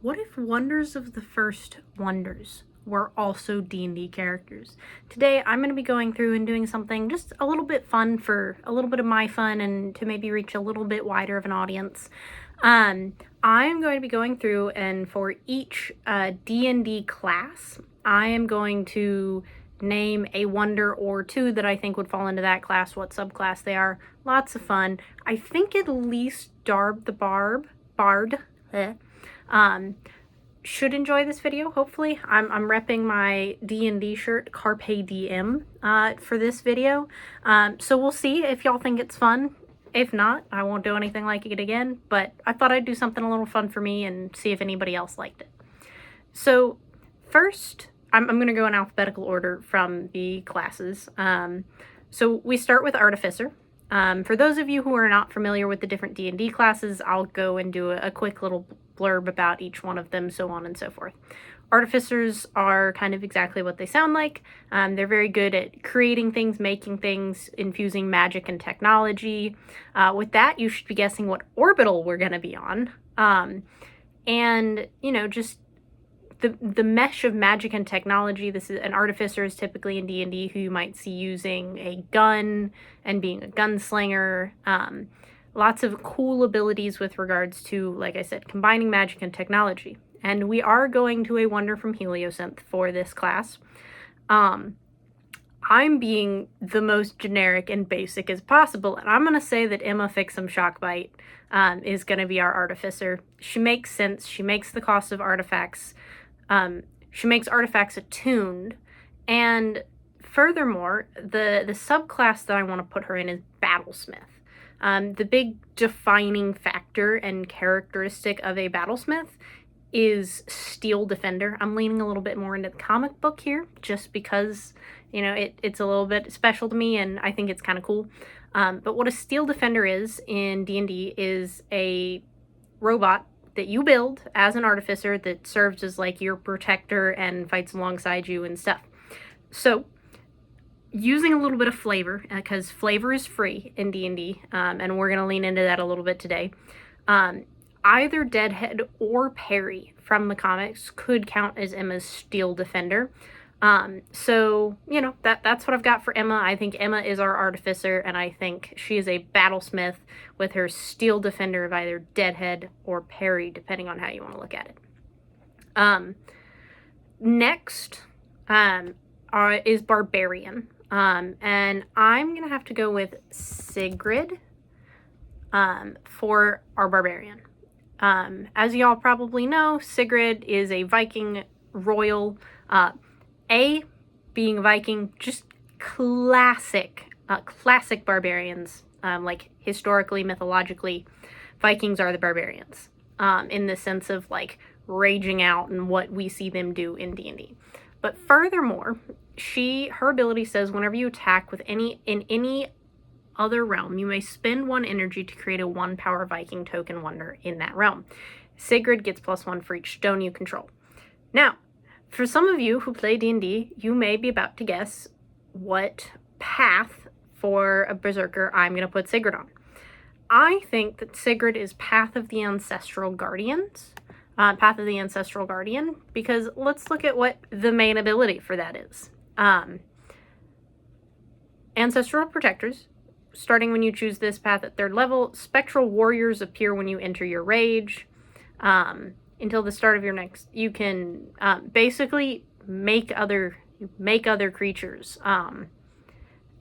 What if Wonders of the First Wonders were also D&D characters? Today I'm going to be going through and doing something just a little bit fun for a little bit of my fun and to maybe reach a little bit wider of an audience. I'm going to be going through, and for each D&D class, I am going to name a wonder or two that I think would fall into that class, what subclass they are. Lots of fun. I think at least Darb the Bard should enjoy this video, hopefully. I'm repping my D&D shirt, Carpe Diem, for this video. So we'll see if y'all think it's fun. If not, I won't do anything like it again, but I thought I'd do something a little fun for me and see if anybody else liked it. So first, I'm going to go in alphabetical order from the classes. So we start with Artificer. For those of you who are not familiar with the different D&D classes, I'll go and do a quick little blurb about each one of them, so on and so forth. Artificers are kind of exactly what they sound like. They're very good at creating things, making things, infusing magic and technology. With that, you should be guessing what orbital we're going to be on. And, you know, just the mesh of magic and technology. This is an artificer is typically in D&D who you might see using a gun and being a gunslinger. Lots of cool abilities with regards to, like I said, combining magic and technology. And we are going to a wonder from Heliosynth for this class. I'm being the most generic and basic as possible, and I'm going to say that Emma Fixum Shockbite is going to be our artificer. She makes sense. She makes the cost of artifacts. She makes artifacts attuned, and furthermore, the subclass that I want to put her in is Battlesmith. The big defining factor and characteristic of a Battlesmith is Steel Defender. I'm leaning a little bit more into the comic book here, just because, you know, it's a little bit special to me, and I think it's kind of cool. But what a Steel Defender is in D&D is a robot that you build as an artificer that serves as like your protector and fights alongside you and stuff. So using a little bit of flavor, because flavor is free in D&D, and we're going to lean into that a little bit today. Either Deadhead or Perry from the comics could count as Emma's Steel Defender. So, you know, that's what I've got for Emma. I think Emma is our artificer, and I think she is a battlesmith with her Steel Defender of either Deadhead or Perry, depending on how you want to look at it. Next is Barbarian. And I'm going to have to go with Sigrid for our Barbarian. As y'all probably know, Sigrid is a Viking royal. Being a Viking, just classic barbarians. Like historically, mythologically, Vikings are the barbarians. In the sense of like raging out and what we see them do in D&D. But furthermore, her ability says whenever you attack with in any other realm, you may spend 1 energy to create a 1 power Viking token wonder in that realm. Sigrid gets +1 for each stone you control. Now, for some of you who play D&D, you may be about to guess what path for a berserker I'm going to put Sigrid on. I think that Sigrid is Path of the Ancestral Guardians. Path of the Ancestral Guardian, because let's look at what the main ability for that is. Ancestral Protectors. Starting when you choose this path at 3rd level, spectral warriors appear when you enter your rage. Until the start of your next, you can basically make other creatures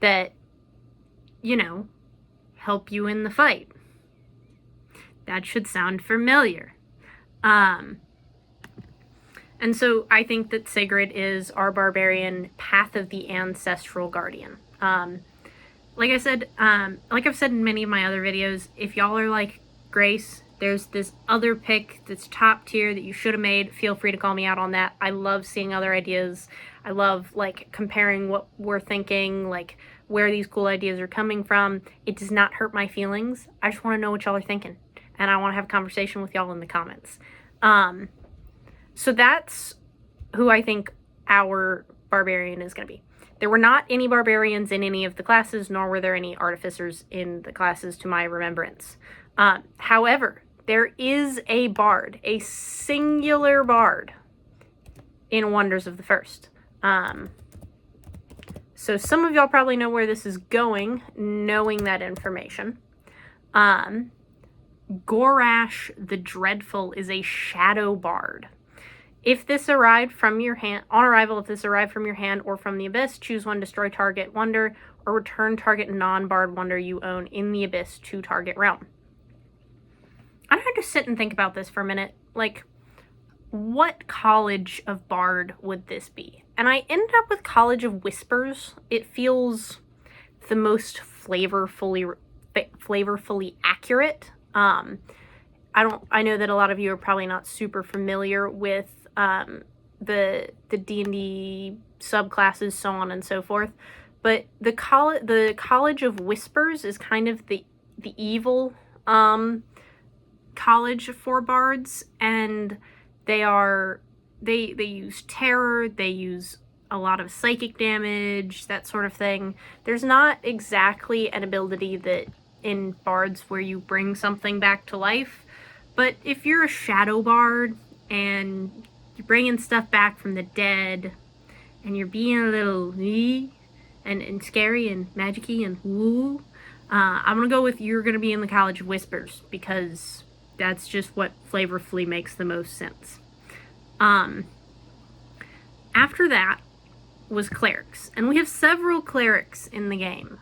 that, you know, help you in the fight. That should sound familiar. And so I think that Sigrid is our Barbarian, Path of the Ancestral Guardian. Like I've said in many of my other videos, if y'all are like Grace, there's this other pick that's top tier that you should have made. Feel free to call me out on that. I love seeing other ideas. I love like comparing what we're thinking, like where these cool ideas are coming from. It does not hurt my feelings. I just want to know what y'all are thinking, and I want to have a conversation with y'all in the comments. So that's who I think our Barbarian is going to be. There were not any barbarians in any of the classes, nor were there any artificers in the classes to my remembrance. However, there is a bard, a singular bard in Wonders of the First. So some of y'all probably know where this is going, knowing that information. Gorash the Dreadful is a shadow bard. If this arrived from your hand, on arrival, if this arrived from your hand or from the Abyss, choose one, destroy target wonder, or return target non-bard wonder you own in the Abyss to target realm. I had to sit and think about this for a minute. Like, what college of bard would this be? And I ended up with College of Whispers. It feels the most flavorfully accurate. I know that a lot of you are probably not super familiar with the D&D subclasses, so on and so forth, but the College of Whispers is kind of the evil college for bards, and they use terror, they use a lot of psychic damage, that sort of thing. There's not exactly an ability that in bards where you bring something back to life, but if you're a shadow bard and you're bringing stuff back from the dead and you're being a little and scary and magic-y and woo, I'm gonna go with you're gonna be in the College of Whispers, because that's just what flavorfully makes the most sense. After that was clerics, and we have several clerics in the game.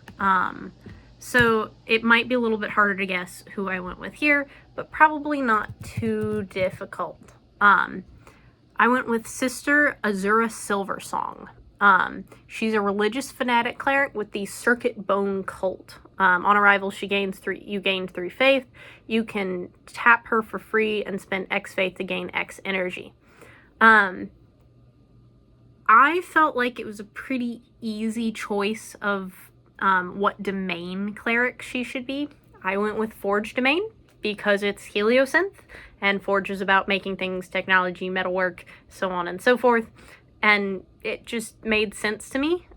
So it might be a little bit harder to guess who I went with here, but probably not too difficult. I went with Sister Azura Silversong. She's a religious fanatic cleric with the Circuit Bone Cult. On arrival, you gain 3 faith. You can tap her for free and spend X faith to gain X energy. I felt like it was a pretty easy choice of what domain cleric she should be. I went with Forge domain because it's Heliosynth, and Forge is about making things, technology, metalwork, so on and so forth, and it just made sense to me.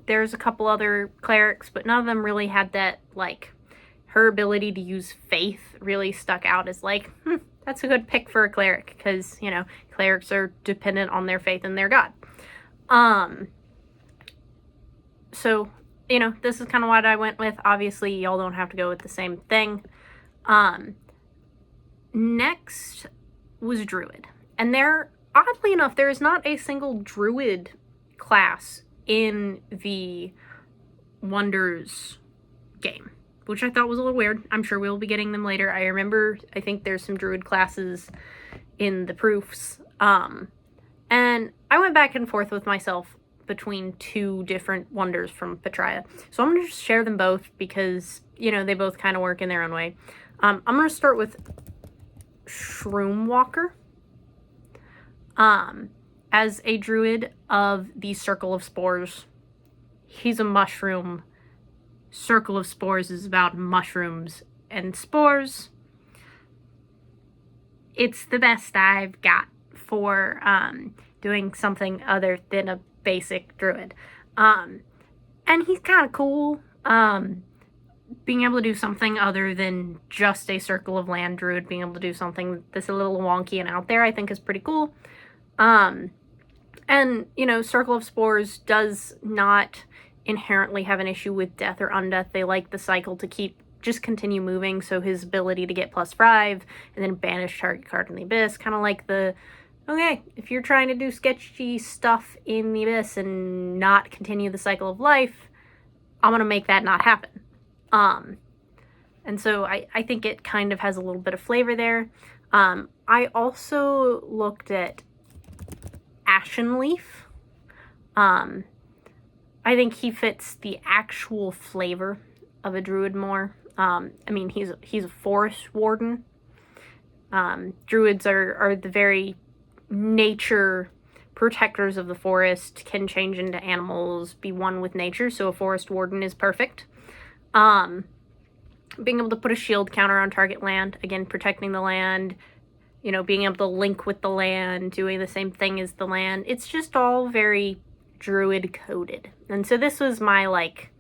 There's a couple other clerics, but none of them really had that, like, her ability to use faith really stuck out as like, that's a good pick for a cleric, because, you know, clerics are dependent on their faith in their god. So, you know, this is kind of what I went with. Obviously, y'all don't have to go with the same thing. Next was Druid. And oddly enough, there is not a single Druid class in the Wonders game, which I thought was a little weird. I'm sure we'll be getting them later. I think there's some Druid classes in the proofs. And I went back and forth with myself between 2 different Wonders from Patria. So I'm going to just share them both because, you know, they both kind of work in their own way. I'm going to start with Shroomwalker. As a druid of the Circle of Spores, he's a mushroom. Circle of Spores is about mushrooms and spores. It's the best I've got for doing something other than a basic druid. And he's kind of cool. Being able to do something other than just a Circle of Land druid, being able to do something that's a little wonky and out there, I think is pretty cool. And, you know, Circle of Spores does not inherently have an issue with death or undeath. They like the cycle to just continue moving, so his ability to get +5 and then banish target card in the Abyss, kind of like okay, if you're trying to do sketchy stuff in the Abyss and not continue the cycle of life, I'm going to make that not happen. And so I think it kind of has a little bit of flavor there. I also looked at Ashenleaf. I think he fits the actual flavor of a druid more. I mean, he's a forest warden. Druids are the very nature protectors of the forest, can change into animals, be one with nature, so a forest warden is perfect. Being able to put a shield counter on target land, again, protecting the land, you know, being able to link with the land, doing the same thing as the land. It's just all very druid coded. And so this was my, like,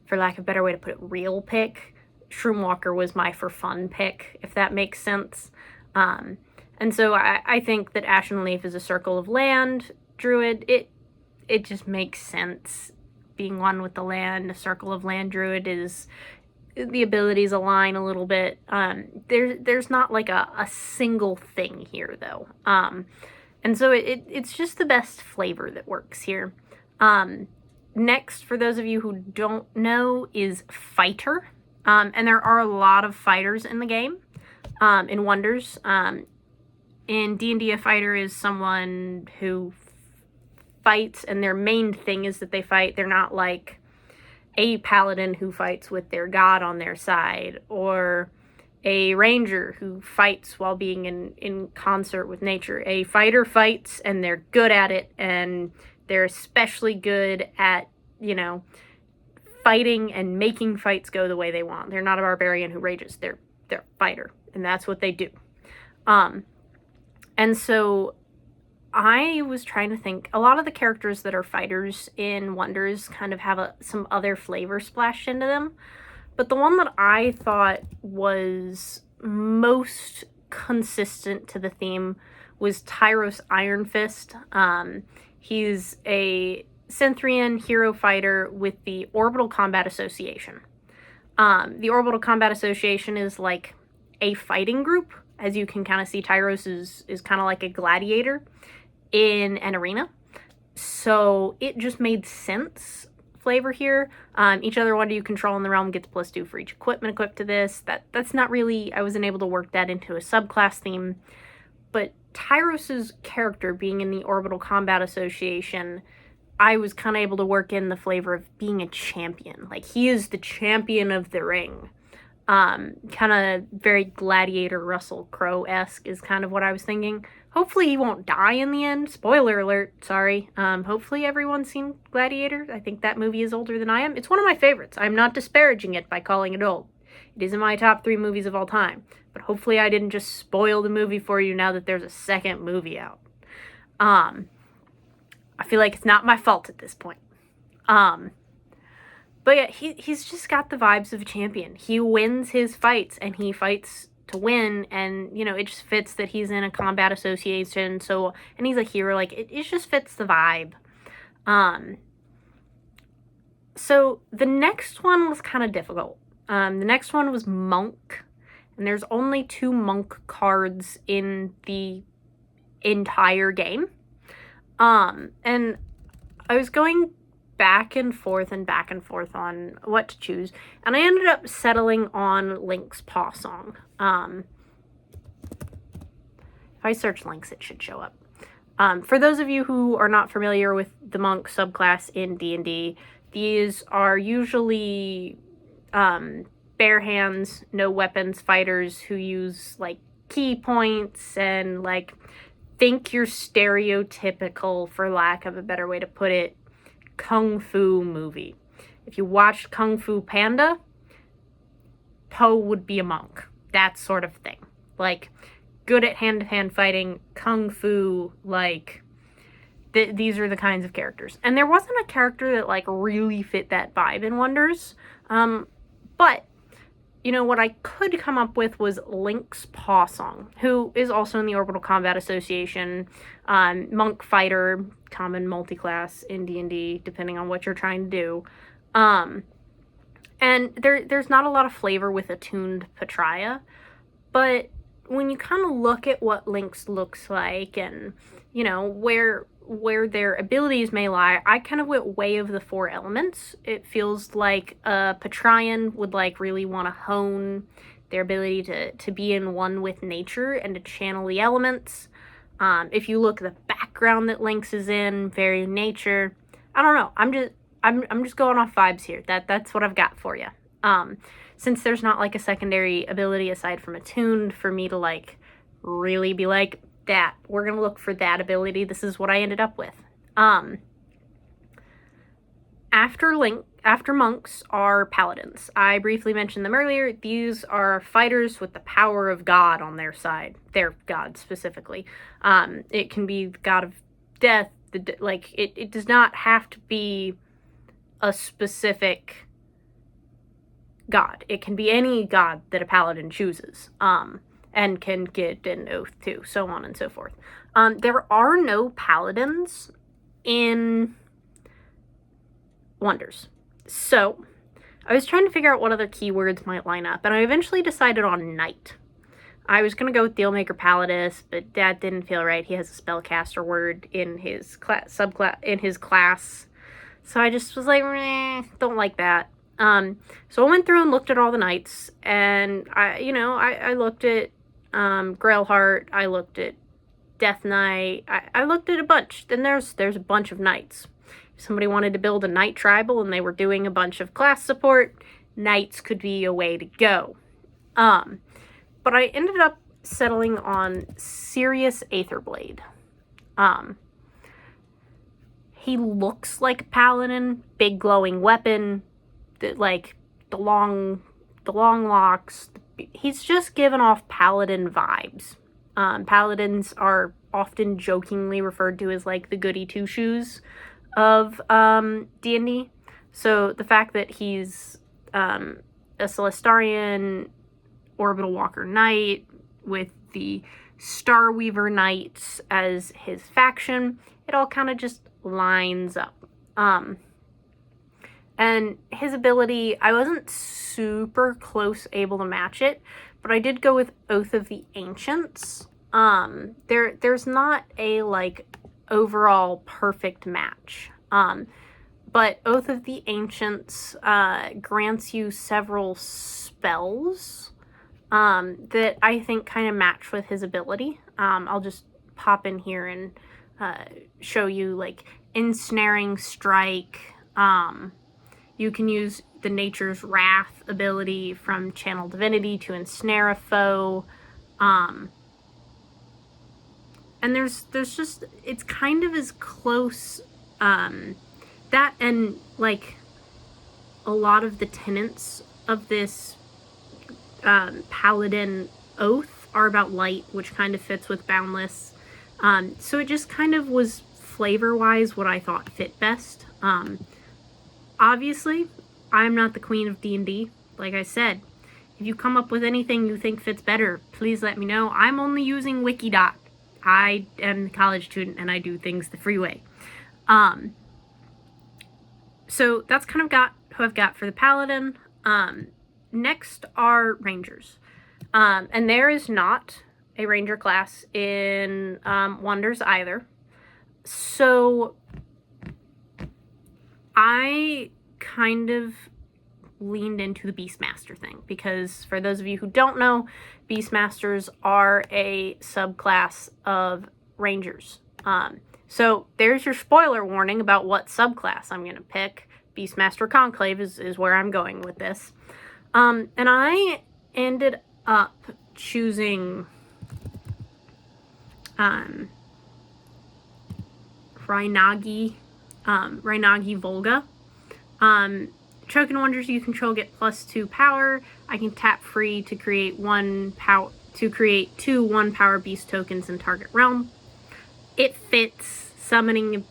for lack of a better way to put it, real pick. Shroomwalker was my for fun pick, if that makes sense. And so I think that Ashen Leaf is a Circle of Land druid. It just makes sense. Being one with the land, a Circle of Land druid is, the abilities align a little bit. There's not like a single thing here though. And so it's just the best flavor that works here. Next, for those of you who don't know, is Fighter. And there are a lot of fighters in the game, in Wonders. In D&D, a fighter is someone who fights, and their main thing is that they fight. They're not like a paladin who fights with their god on their side, or a ranger who fights while being in concert with nature. A fighter fights, and they're good at it, and they're especially good at, you know, fighting and making fights go the way they want. They're not a barbarian who rages. They're a fighter, and that's what they do. And so I was trying to think, a lot of the characters that are fighters in Wonders kind of have some other flavor splashed into them. But the one that I thought was most consistent to the theme was Tyros Ironfist. He's a Synthrian hero fighter with the Orbital Combat Association. The Orbital Combat Association is like a fighting group. As you can kind of see, Tyros is kind of like a gladiator in an arena. So it just made sense flavor here. Each other wonder you control in the realm gets +2 for each equipment equipped to this. That's not really, I wasn't able to work that into a subclass theme. But Tyros's character being in the Orbital Combat Association, I was kind of able to work in the flavor of being a champion. Like, he is the champion of the ring. Kind of very Gladiator Russell Crowe-esque is kind of what I was thinking. Hopefully he won't die in the end. Spoiler alert, sorry. Hopefully everyone's seen Gladiator. I think that movie is older than I am. It's one of my favorites. I'm not disparaging it by calling it old. It is in my top 3 movies of all time. But hopefully I didn't just spoil the movie for you now that there's a second movie out. I feel like it's not my fault at this point. But yeah, he's just got the vibes of a champion. He wins his fights, and he fights to win, and, you know, it just fits that he's in a combat association, so, and he's a hero, like, it just fits the vibe. So, the next one was kind of difficult. The next one was Monk, and there's only 2 Monk cards in the entire game. And I was going back and forth on what to choose, and I ended up settling on Link's Paw Song. If I search Links, it should show up. For those of you who are not familiar with the Monk subclass in D&D, these are usually bare hands, no weapons fighters who use, like, key points and, like, think you're stereotypical, for lack of a better way to put it, Kung Fu movie. If you watched Kung Fu Panda, Po would be a monk. That sort of thing. Like, good at hand-to-hand fighting, Kung Fu, like, these are the kinds of characters. And there wasn't a character that, like, really fit that vibe in Wonders. But, you know, what I could come up with was Link's Paw Song, who is also in the Orbital Combat Association, monk fighter, common multi-class in D&D, depending on what you're trying to do. And there's not a lot of flavor with attuned Patria, but when you kind of look at what Link's looks like and, you know, where their abilities may lie, I kind of went way of the 4 elements. It feels like a Patrian would, like, really want to hone their ability to be in one with nature and to channel the elements. If you look at the background that Link's is in, very nature. I don't know. I'm just going off vibes here. That's what I've got for you. Since there's not, like, a secondary ability aside from attuned for me to, like, really be like, that, we're gonna look for that ability. This is what I ended up with. After monks are paladins. I briefly mentioned them earlier. These are fighters with the power of God on their side. Their god, specifically. It can be the god of death. It does not have to be a specific god. It can be any god that a paladin chooses, and can get an oath to, so on and so forth. There are no paladins in Wonders. So, I was trying to figure out what other keywords might line up, and I eventually decided on Knight. I was going to go with Dealmaker Palladis, but that didn't feel right. He has a spellcaster word in his class. So I just was like, don't like that. So I went through and looked at all the knights, and I looked at Grailheart, I looked at Death Knight, I looked at a bunch. Then there's a bunch of knights. If somebody wanted to build a knight tribal and they were doing a bunch of class support, knights could be a way to go. But I ended up settling on Sirius Aetherblade. He looks like a paladin, big glowing weapon, the long locks. He's just given off paladin vibes. Paladins are often jokingly referred to as like the goody two shoes of D&D. So the fact that he's a Celestarian Orbital Walker Knight with the Starweaver Knights as his faction, it all kind of just lines up. And his ability, I wasn't super close able to match it, but I did go with Oath of the Ancients. There's not a overall perfect match. But Oath of the Ancients grants you several spells that I think kind of match with his ability. I'll just pop in here and show you Ensnaring Strike. You can use the Nature's Wrath ability from Channel Divinity to ensnare a foe. And there's just, it's kind of as close, that and a lot of the tenets of this Paladin Oath are about light, which kind of fits with Boundless. So it just kind of was flavor-wise what I thought fit best. Obviously, I'm not the queen of D&D. Like I said, if you come up with anything you think fits better, please let me know. I'm only using Wikidot. I am a college student and I do things the free way. So that's kind of who I've got for the Paladin. Next are Rangers. And there is not a Ranger class in Wonders either. So I kind of leaned into the Beastmaster thing because for those of you who don't know, Beastmasters are a subclass of Rangers. So there's your spoiler warning about what subclass I'm going to pick. Beastmaster Conclave is where I'm going with this. And I ended up choosing Rhaenagi Volga. Token Wonders you control get +2 power. I can tap free to create 2 1-power beast tokens in target realm. It fits summoning, a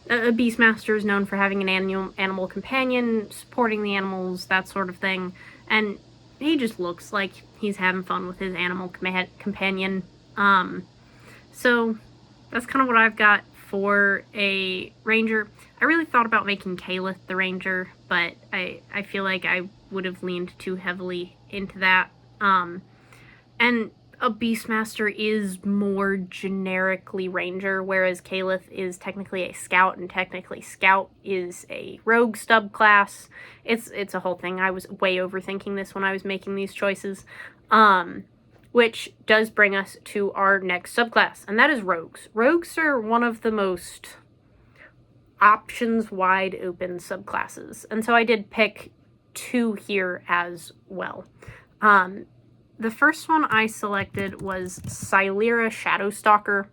Beastmaster is known for having an animal companion, supporting the animals, that sort of thing. And he just looks like he's having fun with his animal companion. So that's kind of what I've got for a Ranger. I really thought about making Kaelith the Ranger, but I feel like I would have leaned too heavily into that. And a Beastmaster is more generically Ranger, whereas Kaelith is technically a Scout, and technically Scout is a Rogue subclass. It's a whole thing. I was way overthinking this when I was making these choices. Which does bring us to our next subclass, and that is Rogues. Rogues are one of the most options wide open subclasses, and so I did pick 2 here as well. The first one I selected was Silera Shadowstalker.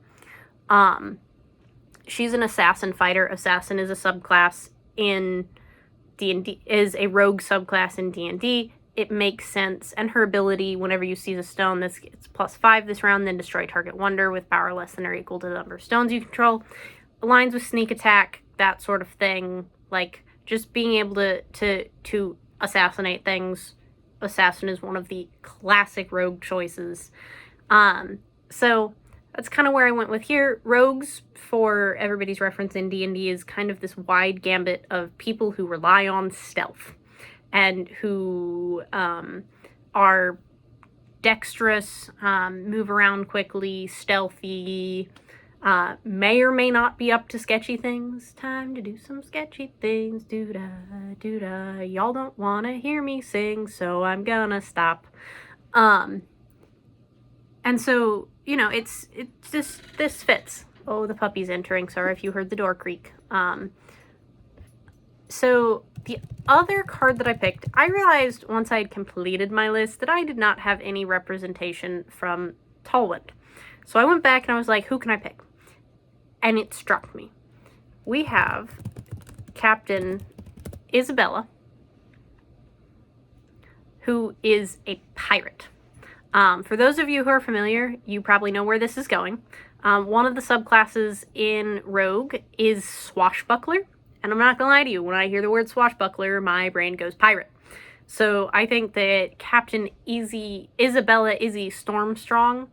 She's an assassin fighter. Assassin is a subclass in D&D, is a rogue subclass in D&D. It makes sense, and her ability, whenever you seize a stone, this gets +5 this round, then destroy target wonder with power less than or equal to the number of stones you control. Aligns with sneak attack, that sort of thing. Just being able to assassinate things. Assassin is one of the classic rogue choices. So that's kind of where I went with here. Rogues, for everybody's reference in D&D, is kind of this wide gambit of people who rely on stealth and who are dexterous, move around quickly, stealthy, may or may not be up to sketchy things. Time to do some sketchy things. Doo-da, doo-da. Y'all don't want to hear me sing, so I'm gonna stop. And so, you know, it's just, this fits. Oh, the puppy's entering. Sorry if you heard the door creak. So the other card that I picked, I realized once I had completed my list that I did not have any representation from Tallwind. So I went back and I was like, who can I pick? And it struck me. We have Captain Isabella, who is a pirate. For those of you who are familiar, you probably know where this is going. One of the subclasses in Rogue is Swashbuckler. And I'm not gonna lie to you, when I hear the word swashbuckler, my brain goes pirate. So I think that Captain Isabella Izzy Stormstrong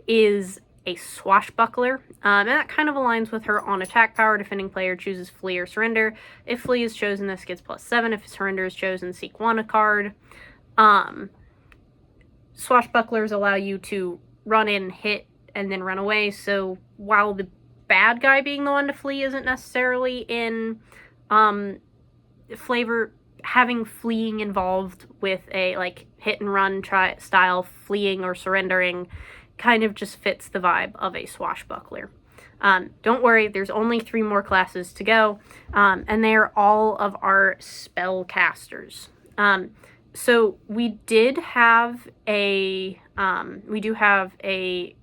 is a swashbuckler. And that kind of aligns with her on attack power. Defending player chooses flee or surrender. If flee is chosen, this gets +7. If surrender is chosen, seek 1 a card. Swashbucklers allow you to run in, hit, and then run away. So while the bad guy being the one to flee isn't necessarily in flavor, having fleeing involved with a like hit and run style fleeing or surrendering kind of just fits the vibe of a swashbuckler. Don't worry, there's only 3 more classes to go, and they are all of our spellcasters. So we do have a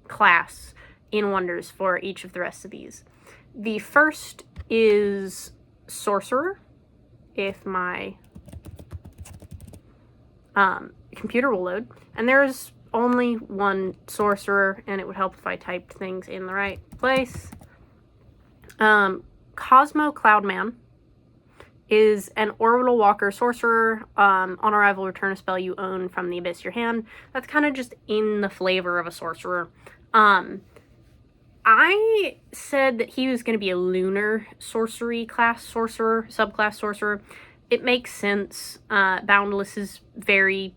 class in Wonders for each of the rest of these. The first is Sorcerer. If my computer will load. And there's only one Sorcerer, and it would help if I typed things in the right place. Cosmo Cloudman is an orbital walker sorcerer. On arrival, return a spell you own from the abyss of your hand. That's kind of just in the flavor of a sorcerer. I said that he was going to be a lunar sorcery class sorcerer, subclass sorcerer. It makes sense. Boundless is very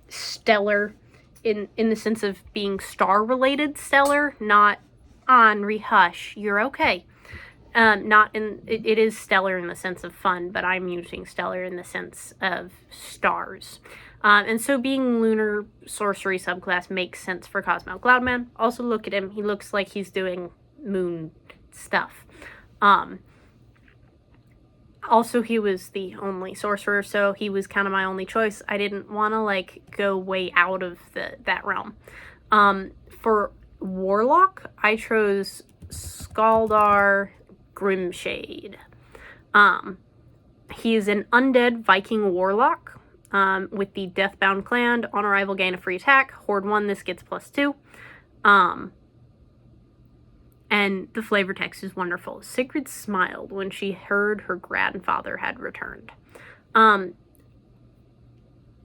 stellar in the sense of being star-related stellar, not Henri, hush, you're okay. It is stellar in the sense of fun, but I'm using stellar in the sense of stars. And so being lunar sorcery subclass makes sense for Cosmo Cloudman. Also look at him. He looks like he's doing moon stuff. Also, he was the only sorcerer, so he was kind of my only choice. I didn't want to, like, go way out of that realm. For Warlock, I chose Skaldar Grimshade. He is an undead Viking Warlock with the Deathbound Clan. On arrival, gain a free attack. Horde 1, this gets +2. And the flavor text is wonderful. Sigrid smiled when she heard her grandfather had returned.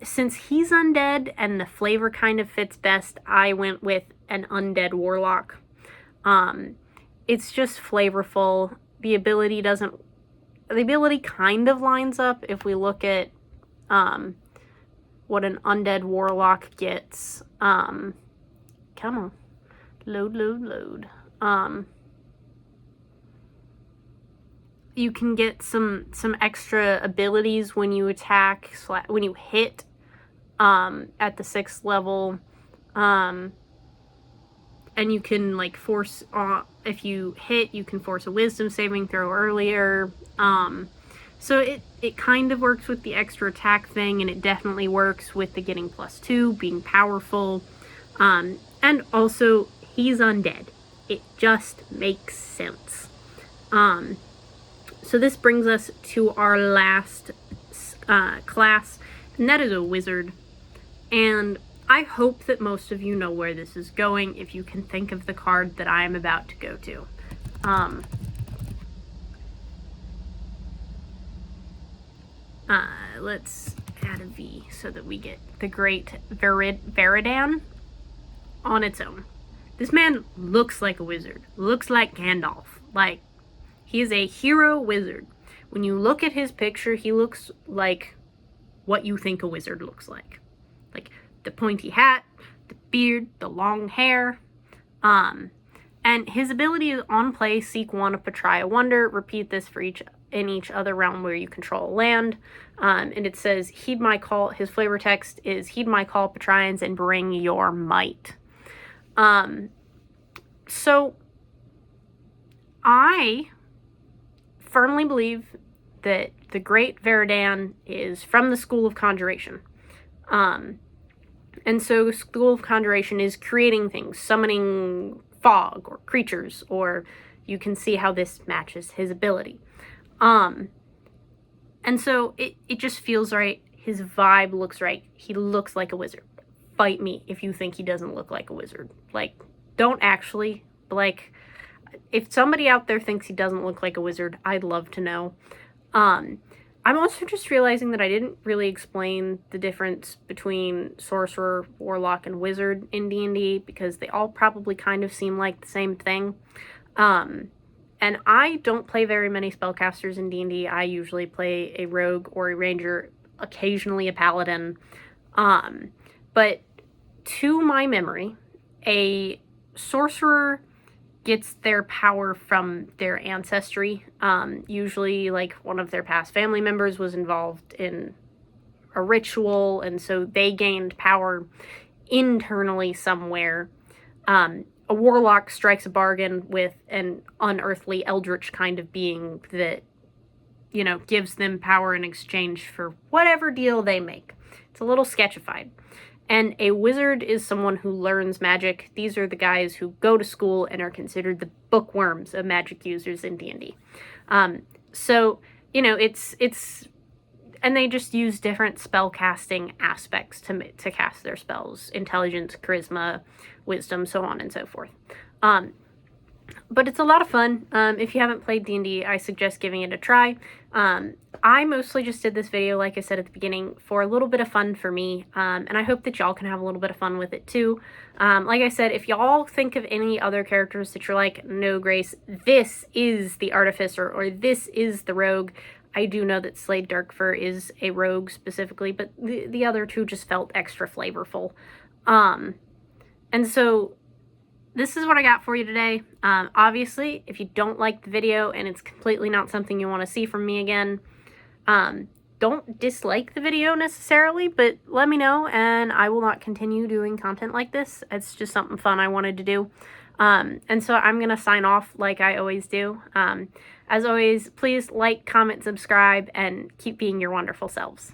Since he's undead and the flavor kind of fits best, I went with an undead warlock. It's just flavorful. The ability kind of lines up if we look at what an undead warlock gets. Come on. Load. You can get some extra abilities when you attack, when you hit at the 6th level. And you can, like, force, if you hit, you can force a wisdom saving throw earlier. So it kind of works with the extra attack thing, and it definitely works with the getting +2, being powerful. And also, he's undead. It just makes sense. So this brings us to our last class, and that is a wizard. And I hope that most of you know where this is going if you can think of the card that I am about to go to. Let's add a V so that we get the great Veridan on its own. This man looks like a wizard. Looks like Gandalf. Like, he is a hero wizard. When you look at his picture, he looks like what you think a wizard looks like. Like, the pointy hat, the beard, the long hair. And his ability is on play, seek one, Patria Wonder. Repeat this for each other realm where you control land. And it says, heed my call. His flavor text is, heed my call, Patrians, and bring your might. So I firmly believe that the Great Veridan is from the School of Conjuration. And so the School of Conjuration is creating things, summoning fog or creatures, or you can see how this matches his ability. And so it just feels right. His vibe looks right. He looks like a wizard. Fight me if you think he doesn't look like a wizard. Like, don't actually, but like, if somebody out there thinks he doesn't look like a wizard, I'd love to know. I'm also just realizing that I didn't really explain the difference between sorcerer, warlock, and wizard in D&D, because they all probably kind of seem like the same thing. And I don't play very many spellcasters in D&D. I usually play a rogue or a ranger, occasionally a paladin. But to my memory, a sorcerer gets their power from their ancestry. Usually, like, one of their past family members was involved in a ritual, and so they gained power internally somewhere. A warlock strikes a bargain with an unearthly eldritch kind of being that, you know, gives them power in exchange for whatever deal they make. It's a little sketchified. And a wizard is someone who learns magic. These are the guys who go to school and are considered the bookworms of magic users in D&D. So, you know, it's and they just use different spell casting aspects to cast their spells. Intelligence, charisma, wisdom, so on and so forth. But it's a lot of fun. If you haven't played D&D, I suggest giving it a try. I mostly just did this video, like I said at the beginning, for a little bit of fun for me, and I hope that y'all can have a little bit of fun with it too. Like I said, if y'all think of any other characters that you're like, no, Grace, this is the Artificer, or this is the Rogue. I do know that Slade Darkfur is a rogue specifically, but the other two just felt extra flavorful. And so this is what I got for you today. Obviously, if you don't like the video and it's completely not something you want to see from me again, don't dislike the video necessarily, but let me know and I will not continue doing content like this. It's just something fun I wanted to do. And so I'm going to sign off like I always do. As always, please like, comment, subscribe, and keep being your wonderful selves.